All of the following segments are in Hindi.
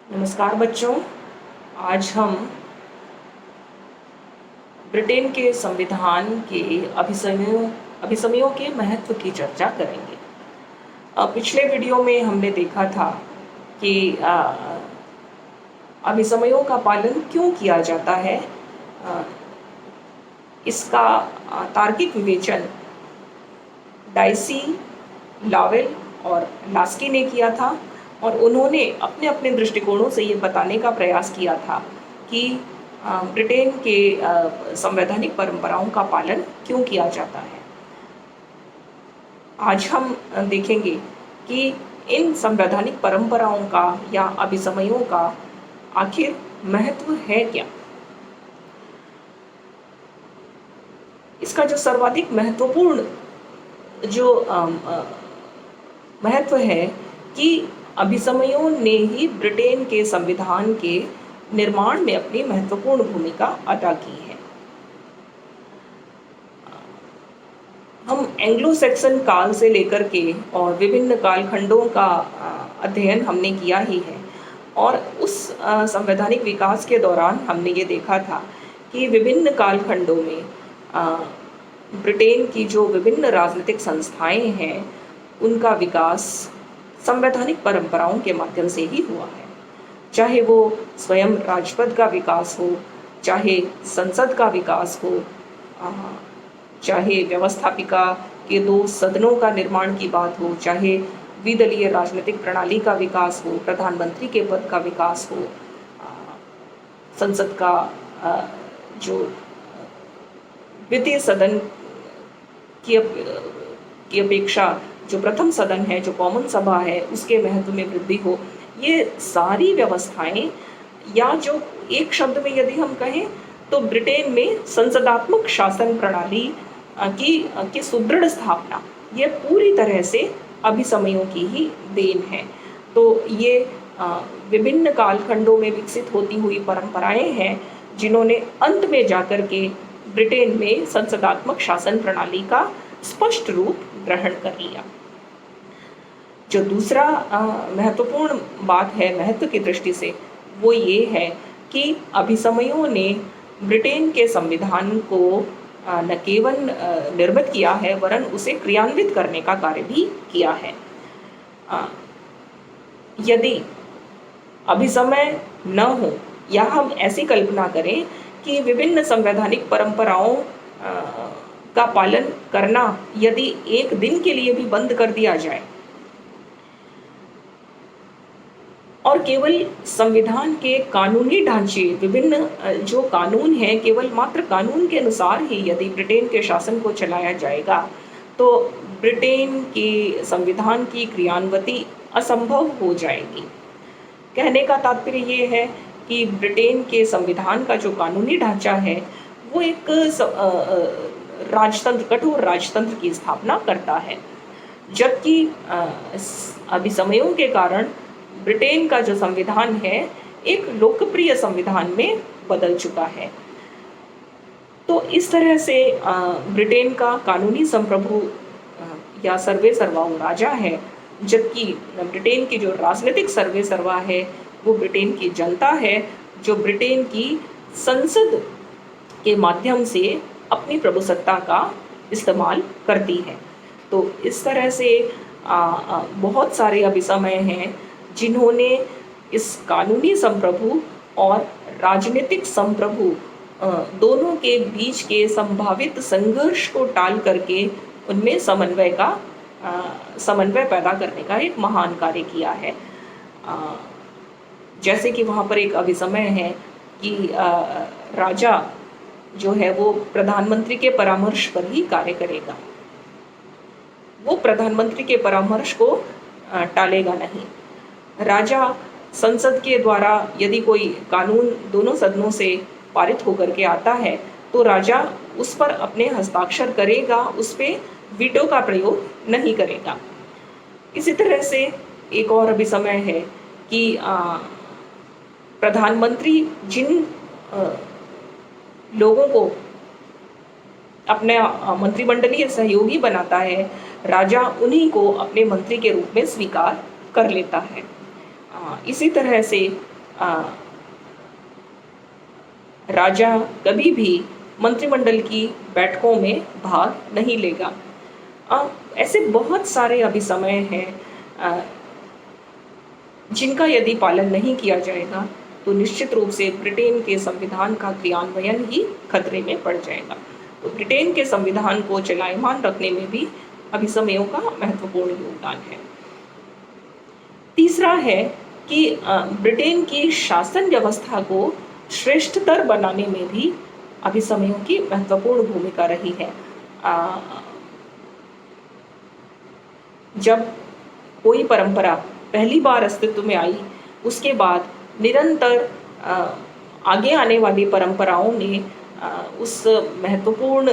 नमस्कार बच्चों, आज हम ब्रिटेन के संविधान के अभिसमयों के महत्व की चर्चा करेंगे। पिछले वीडियो में हमने देखा था कि अभिसमयों का पालन क्यों किया जाता है। इसका तार्किक विवेचन डाइसी, लावेल और लास्की ने किया था और उन्होंने अपने अपने दृष्टिकोणों से ये बताने का प्रयास किया था कि ब्रिटेन के संवैधानिक परंपराओं का पालन क्यों किया जाता है। आज हम देखेंगे कि इन संवैधानिक परंपराओं का या अभिसमयों का आखिर महत्व है क्या। इसका जो सर्वाधिक महत्वपूर्ण जो महत्व है कि अभिसमयों ने ही ब्रिटेन के संविधान के निर्माण में अपनी महत्वपूर्ण भूमिका अदा की है। हम एंग्लो सैक्सन काल से लेकर के और विभिन्न कालखंडों का अध्ययन हमने किया ही है और उस संवैधानिक विकास के दौरान हमने ये देखा था कि विभिन्न कालखंडों में ब्रिटेन की जो विभिन्न राजनीतिक संस्थाएं हैं उनका विकास संवैधानिक परंपराओं के माध्यम से ही हुआ है। चाहे वो स्वयं राजपद का विकास हो, चाहे संसद का विकास हो, चाहे व्यवस्थापिका के 2 सदनों का निर्माण की बात हो, चाहे द्विदलीय राजनीतिक प्रणाली का विकास हो, प्रधानमंत्री के पद का विकास हो, संसद का जो द्वितीय सदन की अपेक्षा जो प्रथम सदन है, जो कॉमन सभा है, उसके महत्व में वृद्धि हो। ये सारी व्यवस्थाएं, या जो एक शब्द में यदि हम कहें तो ब्रिटेन में संसदात्मक शासन प्रणाली की सुदृढ़ स्थापना, ये पूरी तरह से अभिसमयों की ही देन है। तो ये विभिन्न कालखंडों में विकसित होती हुई परंपराएं हैं जिन्होंने अंत में जाकर के ब्रिटेन में संसदात्मक शासन प्रणाली का स्पष्ट रूप ग्रहण कर लिया। जो दूसरा महत्वपूर्ण बात है महत्व की दृष्टि से, वो ये है कि अभिसमयों ने ब्रिटेन के संविधान को न केवल निर्मित किया है वरन उसे क्रियान्वित करने का कार्य भी किया है। यदि अभिसमय न हो या हम ऐसी कल्पना करें कि विभिन्न संवैधानिक परंपराओं का पालन करना यदि एक दिन के लिए भी बंद कर दिया जाए और केवल संविधान के कानूनी ढांचे, विभिन्न जो कानून हैं, केवल मात्र कानून के अनुसार ही यदि ब्रिटेन के शासन को चलाया जाएगा तो ब्रिटेन के संविधान की क्रियान्वती असंभव हो जाएगी। कहने का तात्पर्य ये है कि ब्रिटेन के संविधान का जो कानूनी ढांचा है वो एक राजतंत्र, कठोर राजतंत्र की स्थापना करता है, जबकि अभिसमयों के कारण ब्रिटेन का जो संविधान है एक लोकप्रिय संविधान में बदल चुका है। तो इस तरह से ब्रिटेन का कानूनी संप्रभु या सर्वे सर्वा वो राजा है, जबकि ब्रिटेन की जो राजनीतिक सर्वे सर्वा है वो ब्रिटेन की जनता है, जो ब्रिटेन की संसद के माध्यम से अपनी प्रभुसत्ता का इस्तेमाल करती है। तो इस तरह से बहुत सारे अभिसमय हैं जिन्होंने इस कानूनी संप्रभु और राजनीतिक संप्रभु दोनों के बीच के संभावित संघर्ष को टाल करके उनमें समन्वय पैदा करने का एक महान कार्य किया है। जैसे कि वहाँ पर एक अभिसमय है कि राजा जो है वो प्रधानमंत्री के परामर्श पर ही कार्य करेगा, वो प्रधानमंत्री के परामर्श को टालेगा नहीं। राजा संसद के द्वारा यदि कोई कानून दोनों सदनों से पारित होकर के आता है तो राजा उस पर अपने हस्ताक्षर करेगा, उस पर वीटो का प्रयोग नहीं करेगा। इसी तरह से एक और अभिसमय है कि प्रधानमंत्री जिन लोगों को अपने मंत्रिमंडलीय सहयोगी बनाता है, राजा उन्हीं को अपने मंत्री के रूप में स्वीकार कर लेता है। इसी तरह से राजा कभी भी मंत्रिमंडल की बैठकों में भाग नहीं लेगा। ऐसे बहुत सारे अभिसमय हैं जिनका यदि पालन नहीं किया जाएगा तो निश्चित रूप से ब्रिटेन के संविधान का क्रियान्वयन ही खतरे में पड़ जाएगा। तो ब्रिटेन के संविधान को चलायमान रखने में भी अभिसमयों का महत्वपूर्ण योगदान है। तीसरा है कि ब्रिटेन की शासन व्यवस्था को श्रेष्ठतर बनाने में भी अभिसमयों की महत्वपूर्ण भूमिका रही है। जब कोई परंपरा पहली बार अस्तित्व में आई, उसके बाद निरंतर आगे आने वाली परंपराओं ने उस महत्वपूर्ण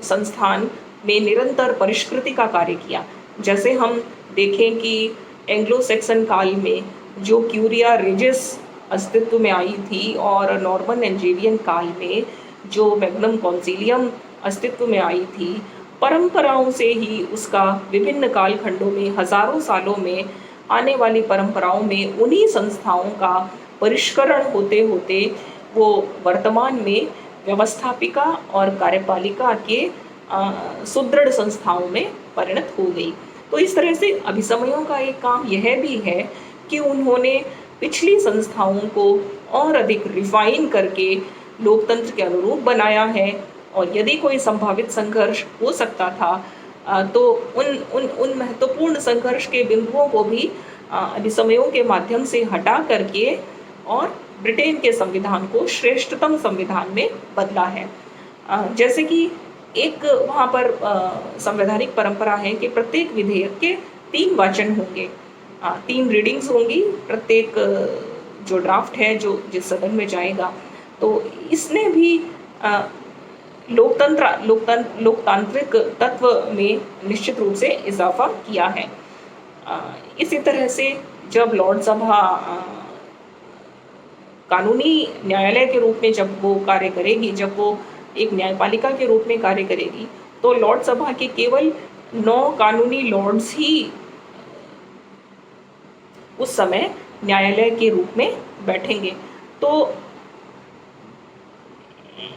संस्थान में निरंतर परिष्कृति का कार्य किया। जैसे हम देखें कि एंग्लो सैक्सन काल में जो क्यूरिया रेजिस अस्तित्व में आई थी और नॉर्मन एंजेलियन काल में जो मैग्नम कॉन्सिलियम अस्तित्व में आई थी, परंपराओं से ही उसका विभिन्न कालखंडों में हजारों सालों में आने वाली परंपराओं में उन्हीं संस्थाओं का परिष्करण होते होते वो वर्तमान में व्यवस्थापिका और कार्यपालिका के सुदृढ़ संस्थाओं में परिणत हो गई। तो इस तरह से अभिसमयों का एक काम यह भी है कि उन्होंने पिछली संस्थाओं को और अधिक रिफाइन करके लोकतंत्र के अनुरूप बनाया है, और यदि कोई संभावित संघर्ष हो सकता था तो उन महत्वपूर्ण संघर्ष के बिंदुओं को भी अभिसमयों के माध्यम से हटा करके और ब्रिटेन के संविधान को श्रेष्ठतम संविधान में बदला है। जैसे कि एक वहाँ पर संवैधानिक परंपरा है कि प्रत्येक विधेयक के 3 वाचन होंगे, 3 रीडिंग्स होंगी प्रत्येक जो ड्राफ्ट है जो जिस सदन में जाएगा। तो इसने भी लोकतांत्रिक तत्व में निश्चित रूप से इजाफा किया है। इसी तरह से जब लॉर्ड सभा कानूनी न्यायालय के रूप में जब वो कार्य करेगी, जब वो एक न्यायपालिका के रूप में कार्य करेगी, तो लॉर्ड सभा के केवल 9 कानूनी लॉर्ड्स ही उस समय न्यायालय के रूप में बैठेंगे। तो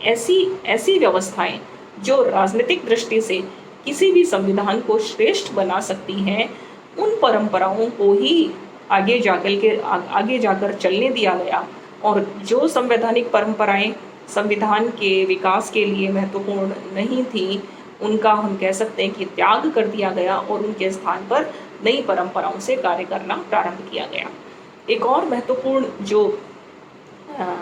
ऐसी व्यवस्थाएं जो राजनीतिक दृष्टि से किसी भी संविधान को श्रेष्ठ बना सकती हैं, उन परंपराओं को ही आगे जाकर चलने दिया गया। और जो संवैधानिक परंपराएं संविधान के विकास के लिए महत्वपूर्ण नहीं थी, उनका हम कह सकते हैं कि त्याग कर दिया गया और उनके स्थान पर नई परंपराओं से कार्य करना प्रारंभ किया गया। एक और महत्वपूर्ण जो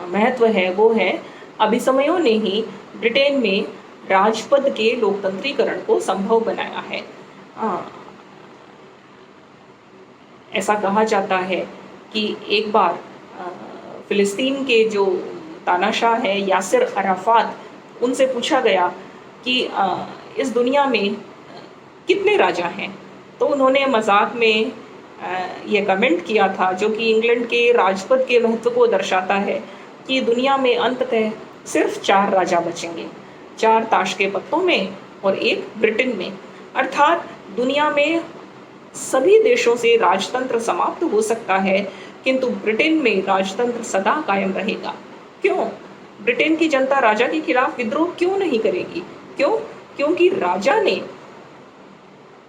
महत्व है वो है अभिसमयों ने ही ब्रिटेन में राजपद के लोकतंत्रीकरण को संभव बनाया है। ऐसा कहा जाता है कि एक बार फिलिस्तीन के जो तानाशाह है यासिर अराफात, उनसे पूछा गया कि इस दुनिया में कितने राजा हैं, तो उन्होंने मजाक में यह कमेंट किया था, जो कि इंग्लैंड के राजपद के महत्व को दर्शाता है, कि दुनिया में अंततः सिर्फ 4 राजा बचेंगे, 4 ताश के पत्तों में और 1 ब्रिटेन में। अर्थात दुनिया में सभी देशों से राजतंत्र समाप्त हो सकता है, किंतु ब्रिटेन में राजतंत्र सदा कायम रहेगा। क्यों? ब्रिटेन की जनता राजा के खिलाफ विद्रोह क्यों नहीं करेगी? क्यों? क्योंकि राजा ने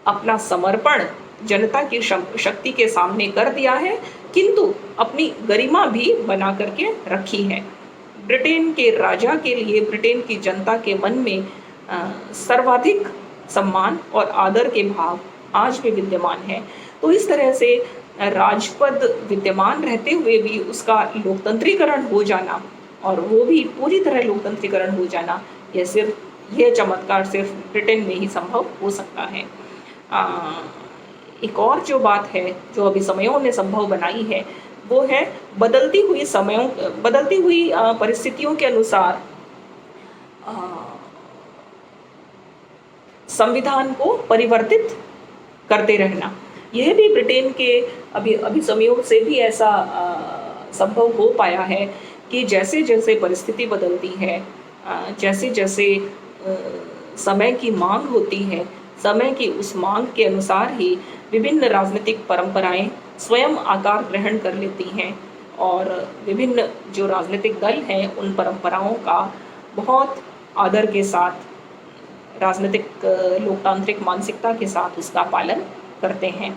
अपना समर्पण जनता की शक्ति के सामने कर दिया है, किंतु अपनी गरिमा भी बना करके रखी है। ब्रिटेन के राजा के लिए ब्रिटेन की जनता के मन में सर्वाधिक सम्मान और आदर के भाव आज भी विद्यमान है। तो इस तरह से राजपद विद्यमान रहते हुए भी उसका लोकतंत्रीकरण हो जाना, और वो भी पूरी तरह लोकतंत्रीकरण हो जाना, यह चमत्कार सिर्फ ब्रिटेन में ही संभव हो सकता है। एक और जो बात है जो अभिसमयों ने संभव बनाई है, वो है बदलती हुई परिस्थितियों के अनुसार संविधान को परिवर्तित करते रहना। यह भी ब्रिटेन के अभिसमयों से भी ऐसा संभव हो पाया है कि जैसे जैसे परिस्थिति बदलती है, जैसे जैसे समय की मांग होती है, समय की उस मांग के अनुसार ही विभिन्न राजनीतिक परंपराएं स्वयं आकार ग्रहण कर लेती हैं और विभिन्न जो राजनीतिक दल हैं उन परंपराओं का बहुत आदर के साथ राजनीतिक लोकतांत्रिक मानसिकता के साथ उसका पालन करते हैं।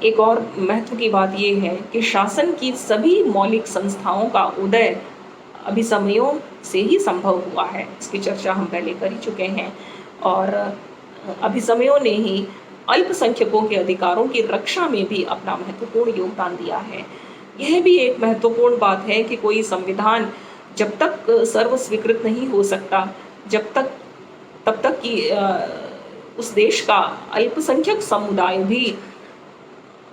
एक और महत्व की बात ये है कि शासन की सभी मौलिक संस्थाओं का उदय अभिसमयों से ही संभव हुआ है। इसकी चर्चा हम पहले कर ही चुके हैं और अभिसमयों ने ही अल्पसंख्यकों के अधिकारों की रक्षा में भी अपना महत्वपूर्ण योगदान दिया है। यह भी एक महत्वपूर्ण बात है कि कोई संविधान जब तक सर्व स्वीकृत नहीं हो सकता तब तक कि उस देश का अल्पसंख्यक समुदाय भी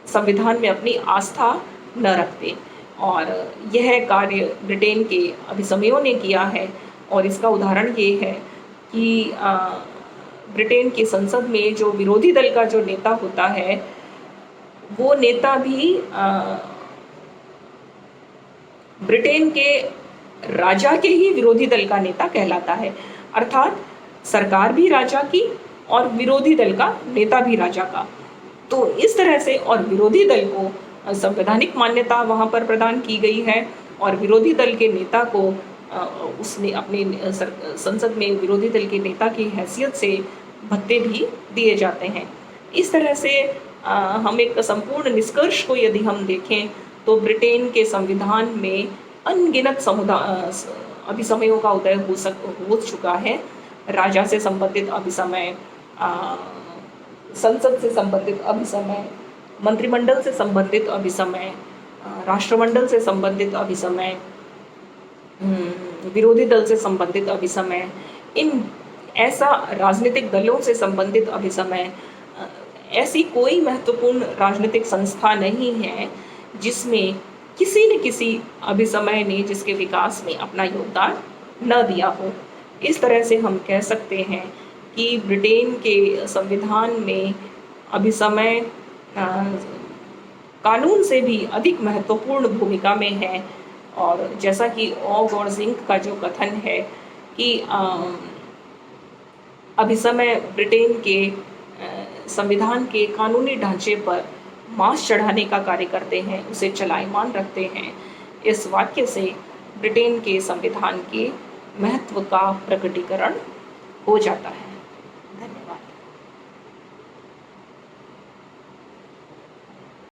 संविधान में अपनी आस्था न रखते और यह कार्य ब्रिटेन के अभिसमयों ने किया है। और इसका उदाहरण ये है कि ब्रिटेन की संसद में जो विरोधी दल का जो नेता होता है वो नेता भी ब्रिटेन के राजा के ही विरोधी दल का नेता कहलाता है। अर्थात सरकार भी राजा की और विरोधी दल का नेता भी राजा का। तो इस तरह से और विरोधी दल को संवैधानिक मान्यता वहाँ पर प्रदान की गई है और विरोधी दल के नेता को उसने अपने संसद में विरोधी दल के नेता की हैसियत से भत्ते भी दिए जाते हैं। इस तरह से हम एक संपूर्ण निष्कर्ष को यदि हम देखें तो ब्रिटेन के संविधान में अनगिनत अभिसमयों का उदय हो चुका है। राजा से संबंधित अभिसमय, संसद से संबंधित अभिसमय, मंत्रिमंडल से संबंधित अभिसमय, राष्ट्रमंडल से संबंधित अभिसमय, विरोधी दल से संबंधित अभिसमय, इन ऐसा राजनीतिक दलों से संबंधित अभिसमय, ऐसी कोई महत्वपूर्ण राजनीतिक संस्था नहीं है जिसमें किसी न किसी अभिसमय ने जिसके विकास में अपना योगदान न दिया हो। इस तरह से हम कह सकते हैं कि ब्रिटेन के संविधान में अभिसमय कानून से भी अधिक महत्वपूर्ण भूमिका में है। और जैसा कि ऑग और जिंक का जो कथन है कि अभिसमय ब्रिटेन के संविधान के कानूनी ढांचे पर मांस चढ़ाने का कार्य करते हैं, उसे चलायमान रखते हैं। इस वाक्य से ब्रिटेन के संविधान के महत्व का प्रकटीकरण हो जाता है।